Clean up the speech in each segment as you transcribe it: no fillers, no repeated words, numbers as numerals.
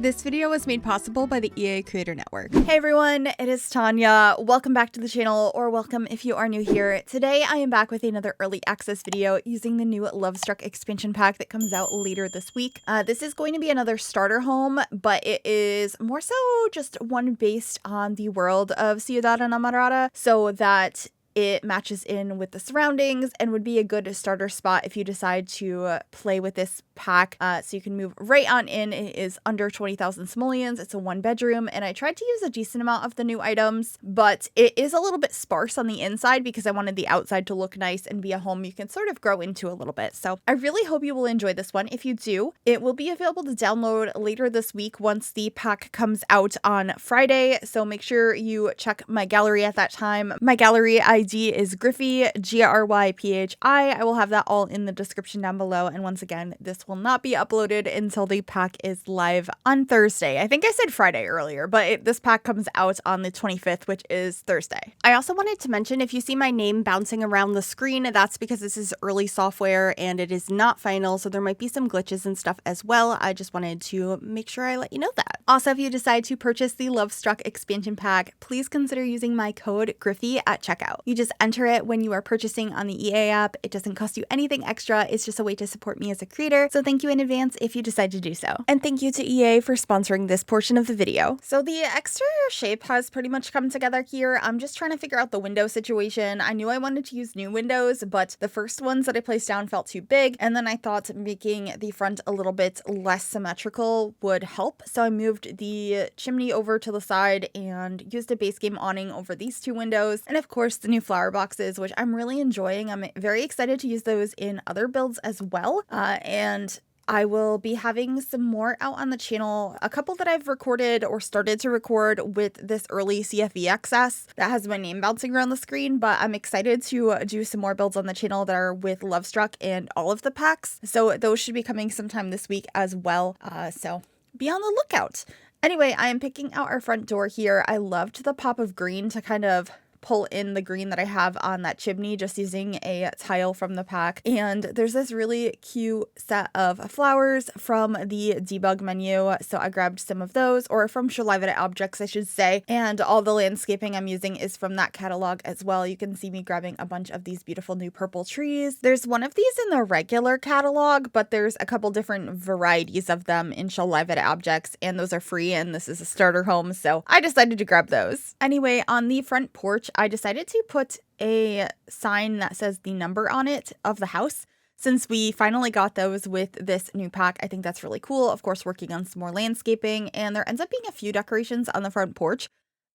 This video was made possible by the EA Creator Network. Hey everyone, it is Tanya. Welcome back to the channel, or welcome if you are new here. Today I am back with another early access video using the new Lovestruck Expansion Pack that comes out later this week. This is going to be another starter home, but it is more so just one based on the world of Ciudad Enamorada, so that it matches in with the surroundings and would be a good starter spot if you decide to play with this pack. So you can move right on in. It is under 20,000 simoleons. It's a 1-bedroom, and I tried to use a decent amount of the new items, but it is a little bit sparse on the inside because I wanted the outside to look nice and be a home you can sort of grow into a little bit. So I really hope you will enjoy this one. If you do, it will be available to download later this week once the pack comes out on Friday. So make sure you check my gallery at that time. My gallery ID is Gryphi, Gryphi. I will have that all in the description down below. And once again, this will not be uploaded until the pack is live on Thursday. I think I said Friday earlier, but this pack comes out on the 25th, which is Thursday. I also wanted to mention, if you see my name bouncing around the screen, that's because this is early software and it is not final, so there might be some glitches and stuff as well. I just wanted to make sure I let you know that. Also, if you decide to purchase the Lovestruck Expansion Pack, please consider using my code Gryphi at checkout. You just enter it when you are purchasing on the EA app. It doesn't cost you anything extra. It's just a way to support me as a creator. So thank you in advance if you decide to do so. And thank you to EA for sponsoring this portion of the video. So the exterior shape has pretty much come together here. I'm just trying to figure out the window situation. I knew I wanted to use new windows, but the first ones that I placed down felt too big. And then I thought making the front a little bit less symmetrical would help. So I moved the chimney over to the side and used a base game awning over these two windows. And of course, the new flower boxes, which I'm really enjoying. I'm very excited to use those in other builds as well. And I will be having some more out on the channel, a couple that I've recorded or started to record with this early CFE access that has my name bouncing around the screen, but I'm excited to do some more builds on the channel that are with Lovestruck and all of the packs. So those should be coming sometime this week as well. So be on the lookout. Anyway, I am picking out our front door here. I loved the pop of green to kind of pull in the green that I have on that chimney, just using a tile from the pack. And there's this really cute set of flowers from the debug menu, so I grabbed some of those, or from Ciudad Objects I should say, and all the landscaping I'm using is from that catalog as well. You can see me grabbing a bunch of these beautiful new purple trees. There's one of these in the regular catalog, but there's a couple different varieties of them in Ciudad Objects, and those are free, and this is a starter home, so I decided to grab those. Anyway, on the front porch, I decided to put a sign that says the number on it of the house. Since we finally got those with this new pack, I think that's really cool. Of course, working on some more landscaping, and there ends up being a few decorations on the front porch,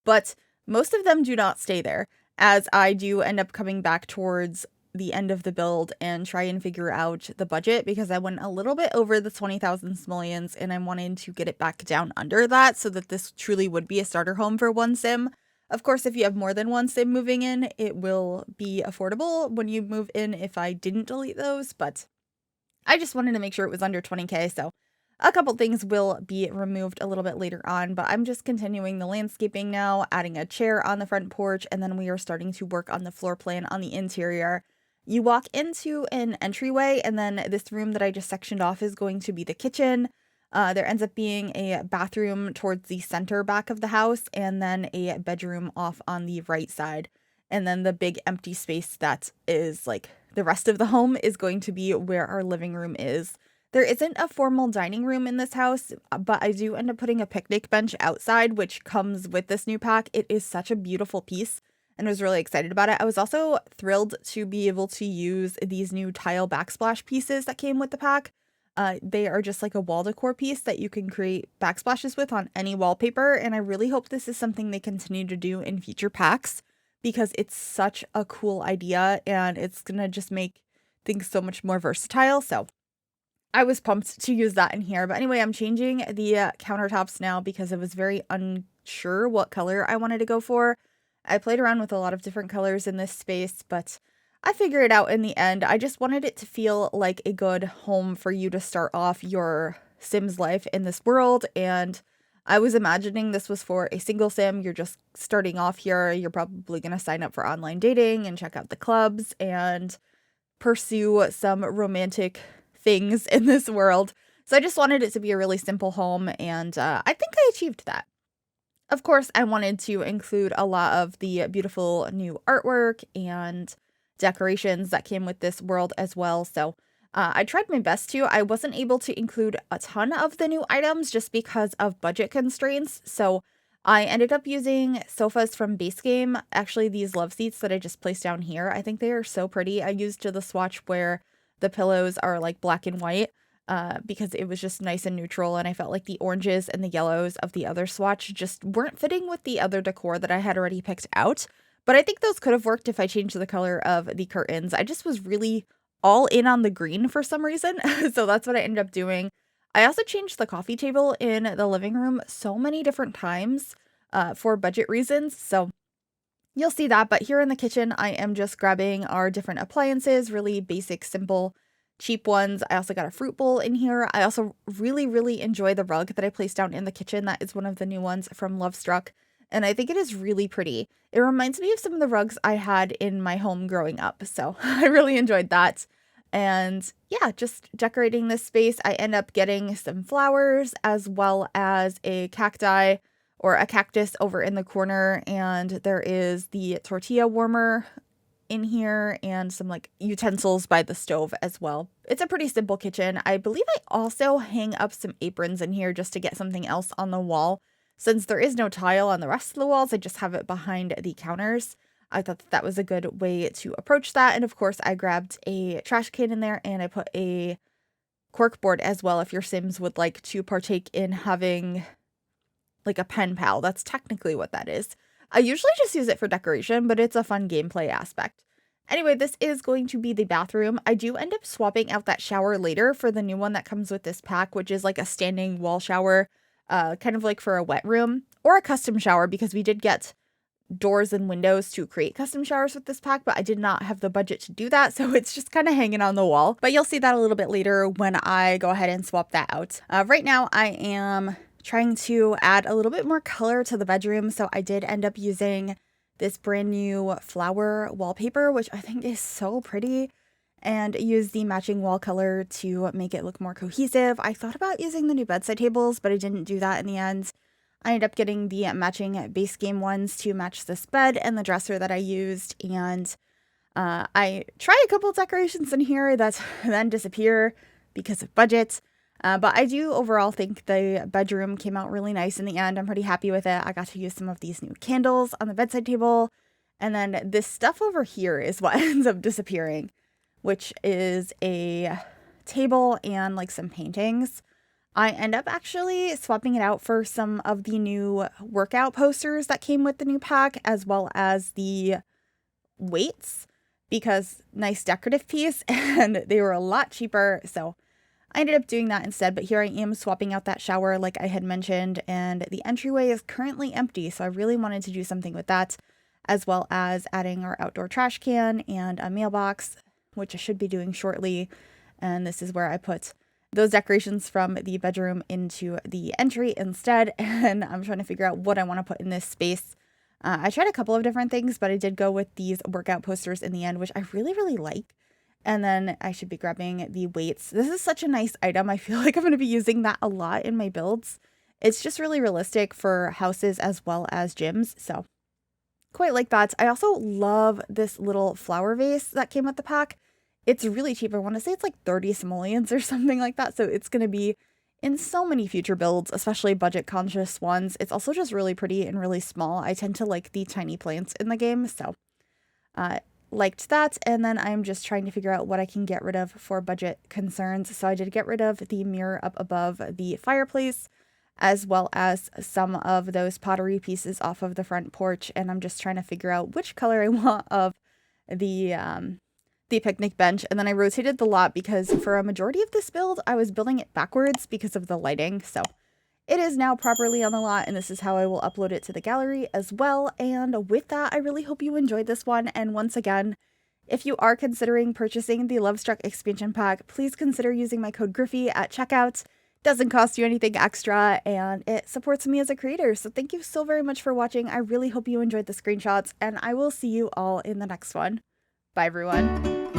but most of them do not stay there, as I do end up coming back towards the end of the build and try and figure out the budget, because I went a little bit over the 20,000 simoleons and I wanted to get it back down under that so that this truly would be a starter home for one sim. Of course, if you have more than one sim moving in, it will be affordable when you move in if I didn't delete those, but I just wanted to make sure it was under 20k, so a couple things will be removed a little bit later on, but I'm just continuing the landscaping now, adding a chair on the front porch, and then we are starting to work on the floor plan on the interior. You walk into an entryway, and then this room that I just sectioned off is going to be the kitchen. There ends up being a bathroom towards the center back of the house, and then a bedroom off on the right side. And then the big empty space that is like the rest of the home is going to be where our living room is. There isn't a formal dining room in this house, but I do end up putting a picnic bench outside, which comes with this new pack. It is such a beautiful piece, and I was really excited about it. I was also thrilled to be able to use these new tile backsplash pieces that came with the pack. They are just like a wall decor piece that you can create backsplashes with on any wallpaper, and I really hope this is something they continue to do in future packs, because it's such a cool idea and it's gonna just make things so much more versatile. So I was pumped to use that in here. But anyway, I'm changing the countertops now because I was very unsure what color I wanted to go for. I played around with a lot of different colors in this space, but I figured it out in the end. I just wanted it to feel like a good home for you to start off your Sims life in this world, and I was imagining this was for a single sim. You're just starting off here. You're probably going to sign up for online dating and check out the clubs and pursue some romantic things in this world. So I just wanted it to be a really simple home, and I think I achieved that. Of course, I wanted to include a lot of the beautiful new artwork and decorations that came with this world as well. So I tried my best to. I wasn't able to include a ton of the new items just because of budget constraints. So I ended up using sofas from base game. Actually, these love seats that I just placed down here, I think they are so pretty. I used the swatch where the pillows are like black and white. Because it was just nice and neutral, and I felt like the oranges and the yellows of the other swatch just weren't fitting with the other decor that I had already picked out. But I think those could have worked if I changed the color of the curtains. I just was really all in on the green for some reason, so that's what I ended up doing. I also changed the coffee table in the living room so many different times for budget reasons, so you'll see that. But here in the kitchen, I am just grabbing our different appliances, really basic, simple, cheap ones. I also got a fruit bowl in here. I also really enjoy the rug that I placed down in the kitchen. That is one of the new ones from Lovestruck, and I think it is really pretty. It reminds me of some of the rugs I had in my home growing up, so I really enjoyed that. And yeah, just decorating this space. I end up getting some flowers as well as a cacti or a cactus over in the corner, and there is the tortilla warmer in here and some like utensils by the stove as well. It's a pretty simple kitchen. I believe I also hang up some aprons in here just to get something else on the wall. Since there is no tile on the rest of the walls, I just have it behind the counters. I thought that was a good way to approach that. And of course, I grabbed a trash can in there and I put a cork board as well if your Sims would like to partake in having like a pen pal. That's technically what that is. I usually just use it for decoration, but it's a fun gameplay aspect. Anyway, this is going to be the bathroom. I do end up swapping out that shower later for the new one that comes with this pack, which is like a standing wall shower, kind of like for a wet room, or a custom shower, because we did get doors and windows to create custom showers with this pack, but I did not have the budget to do that, so it's just kind of hanging on the wall. But you'll see that a little bit later when I go ahead and swap that out. Right now, I am trying to add a little bit more color to the bedroom, so I did end up using this brand new flower wallpaper, which I think is so pretty, and use the matching wall color to make it look more cohesive. I thought about using the new bedside tables, but I didn't do that in the end. I ended up getting the matching base game ones to match this bed and the dresser that I used, and I try a couple decorations in here that then disappear because of budget. But I do overall think the bedroom came out really nice in the end. I'm pretty happy with it. I got to use some of these new candles on the bedside table. And then this stuff over here is what ends up disappearing, which is a table and like some paintings. I end up actually swapping it out for some of the new workout posters that came with the new pack, as well as the weights, because nice decorative piece, and they were a lot cheaper. So I ended up doing that instead, but here I am swapping out that shower like I had mentioned, and the entryway is currently empty, so I really wanted to do something with that, as well as adding our outdoor trash can and a mailbox, which I should be doing shortly. And this is where I put those decorations from the bedroom into the entry instead, and I'm trying to figure out what I want to put in this space. I tried a couple of different things, but I did go with these workout posters in the end, which I really like. And then I should be grabbing the weights. This is such a nice item. I feel like I'm going to be using that a lot in my builds. It's just really realistic for houses as well as gyms. So quite like that. I also love this little flower vase that came with the pack. It's really cheap. I want to say it's like 30 simoleons or something like that. So it's going to be in so many future builds, especially budget conscious ones. It's also just really pretty and really small. I tend to like the tiny plants in the game. So liked that. And then I'm just trying to figure out what I can get rid of for budget concerns. So I did get rid of the mirror up above the fireplace, as well as some of those pottery pieces off of the front porch. And I'm just trying to figure out which color I want of the picnic bench. And then I rotated the lot because for a majority of this build, I was building it backwards because of the lighting. So it is now properly on the lot, and this is how I will upload it to the gallery as well. And with that, I really hope you enjoyed this one. And once again, if you are considering purchasing the Lovestruck Expansion Pack, please consider using my code Gryphi at checkout. Doesn't cost you anything extra, and it supports me as a creator. So thank you so very much for watching. I really hope you enjoyed the screenshots, and I will see you all in the next one. Bye, everyone.